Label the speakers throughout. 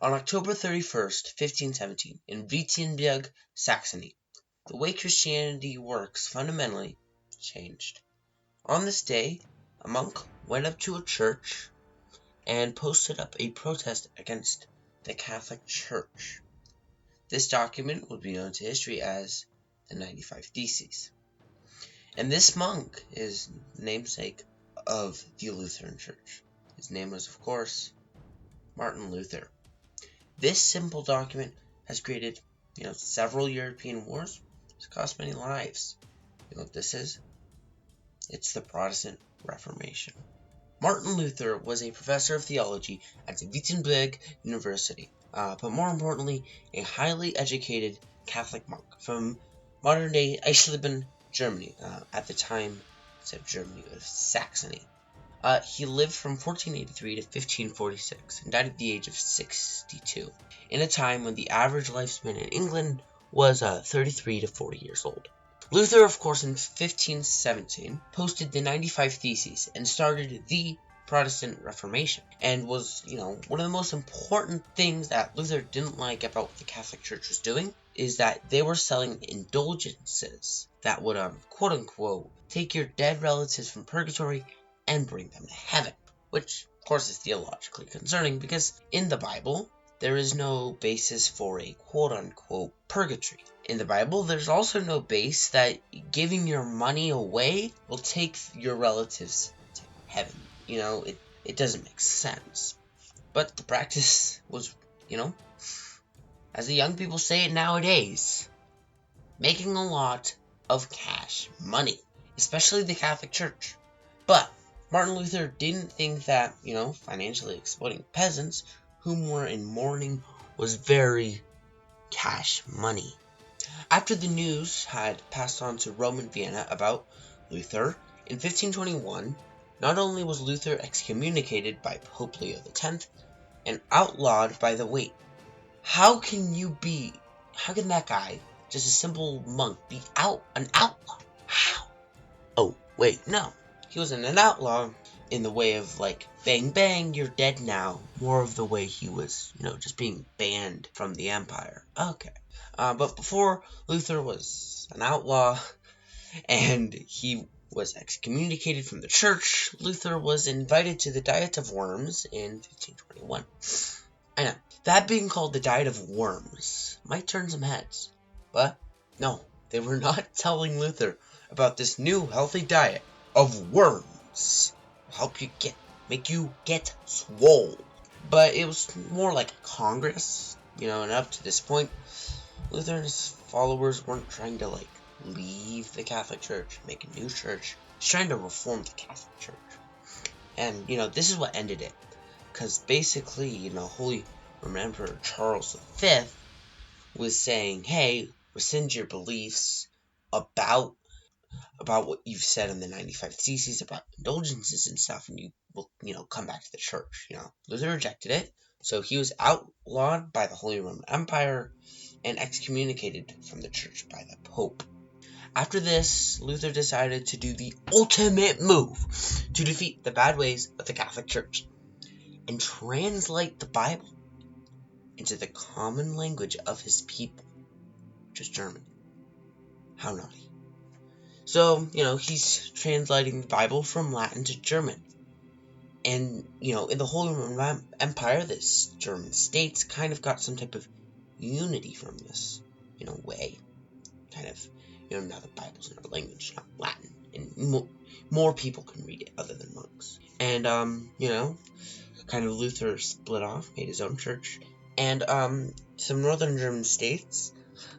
Speaker 1: On October 31st, 1517, in Wittenberg, Saxony, the way Christianity works fundamentally changed. On this day, a monk went up to a church and posted up a protest against the Catholic Church. This document would be known to history as the 95 Theses. And this monk is the namesake of the Lutheran Church. His name was, of course, Martin Luther. This simple document has created, several European wars. It's cost many lives. You know what this is? It's the Protestant Reformation. Martin Luther was a professor of theology at the Wittenberg University, but more importantly, a highly educated Catholic monk from modern-day Eisleben, Germany. At the time, instead of Germany, it was Saxony. He lived from 1483 to 1546 and died at the age of 62, in a time when the average lifespan in England was 33 to 40 years old. Luther, of course, in 1517, posted the 95 Theses and started the Protestant Reformation, and was, one of the most important things that Luther didn't like about what the Catholic Church was doing is that they were selling indulgences that would, quote-unquote, take your dead relatives from purgatory and bring them to heaven, which, of course, is theologically concerning because in the Bible, there is no basis for a quote-unquote purgatory. In the Bible, there's also no base that giving your money away will take your relatives to heaven. It doesn't make sense. But the practice was, as the young people say it nowadays, making a lot of cash money, especially the Catholic Church. But Martin Luther didn't think that, financially exploiting peasants whom were in mourning was very cash money. After the news had passed on to Rome and Vienna about Luther, in 1521, not only was Luther excommunicated by Pope Leo X and outlawed by the wait. How can that guy, just a simple monk, be an outlaw? How? Oh, wait, no. He wasn't an outlaw in the way of, bang, bang, you're dead now. More of the way he was, just being banned from the empire. Okay. But before Luther was an outlaw and he was excommunicated from the church, Luther was invited to the Diet of Worms in 1521. I know, that being called the Diet of Worms might turn some heads, but no, they were not telling Luther about this new healthy diet of worms. Make you get swole. But it was more like a congress, and up to this point, Luther and his followers weren't trying to, leave the Catholic Church, make a new church. He's trying to reform the Catholic Church. And, this is what ended it. Because basically, Holy Roman Emperor Charles V was saying, hey, rescind your beliefs about what you've said in the 95 Theses about indulgences and stuff, and you will, come back to the church, Luther rejected it, so he was outlawed by the Holy Roman Empire and excommunicated from the church by the Pope. After this, Luther decided to do the ultimate move to defeat the bad ways of the Catholic Church and translate the Bible into the common language of his people, which is German. How naughty. So, he's translating the Bible from Latin to German. And, in the Holy Roman Empire, this German states kind of got some type of unity from this, way. Kind of, now the Bible's in our language, not Latin. And more people can read it other than monks. And, kind of Luther split off, made his own church. And, some northern German states,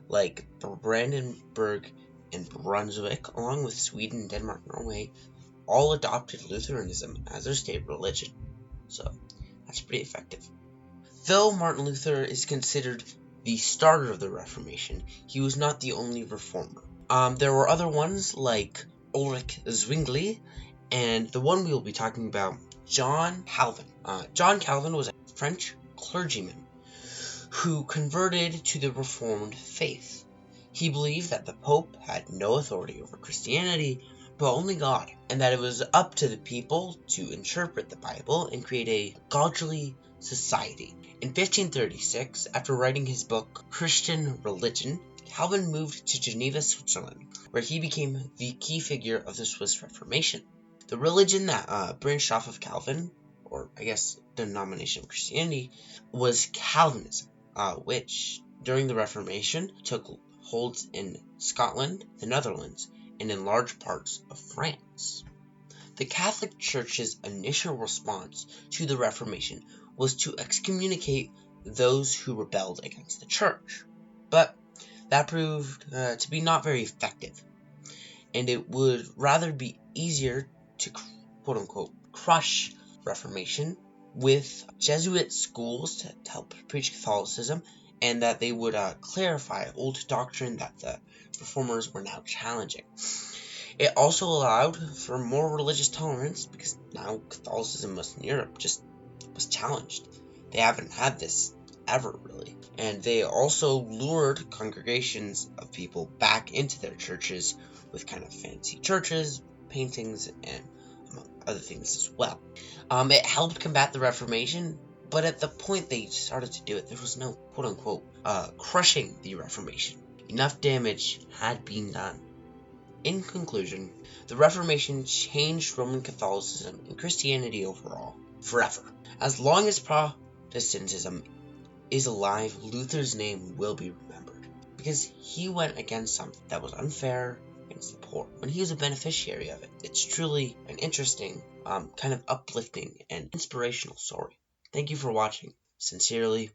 Speaker 1: like Brandenburg and Brunswick, along with Sweden, Denmark, Norway, all adopted Lutheranism as their state religion. So, that's pretty effective. Though Martin Luther is considered the starter of the Reformation, he was not the only reformer. There were other ones like Ulrich Zwingli, and the one we will be talking about, John Calvin. John Calvin was a French clergyman who converted to the Reformed faith. He believed that the Pope had no authority over Christianity, but only God, and that it was up to the people to interpret the Bible and create a godly society. In 1536, after writing his book Christian Religion, Calvin moved to Geneva, Switzerland, where he became the key figure of the Swiss Reformation. The religion that branched off of Calvin, or I guess denomination of Christianity, was Calvinism, which during the Reformation took hold in Scotland, the Netherlands, and in large parts of France. The Catholic Church's initial response to the Reformation was to excommunicate those who rebelled against the Church, but that proved to be not very effective, and it would rather be easier to quote-unquote crush Reformation with Jesuit schools to help preach Catholicism, and that they would clarify old doctrine that the reformers were now challenging. It also allowed for more religious tolerance because now Catholicism in Europe just was challenged. They haven't had this ever, really. And they also lured congregations of people back into their churches with kind of fancy churches, paintings, and among other things as well. It helped combat the Reformation, but at the point they started to do it, there was no quote-unquote crushing the Reformation. Enough damage had been done. In conclusion, the Reformation changed Roman Catholicism and Christianity overall, forever. As long as Protestantism is alive, Luther's name will be remembered, because he went against something that was unfair against the poor, and he was a beneficiary of it. It's truly an interesting, kind of uplifting and inspirational story. Thank you for watching. Sincerely,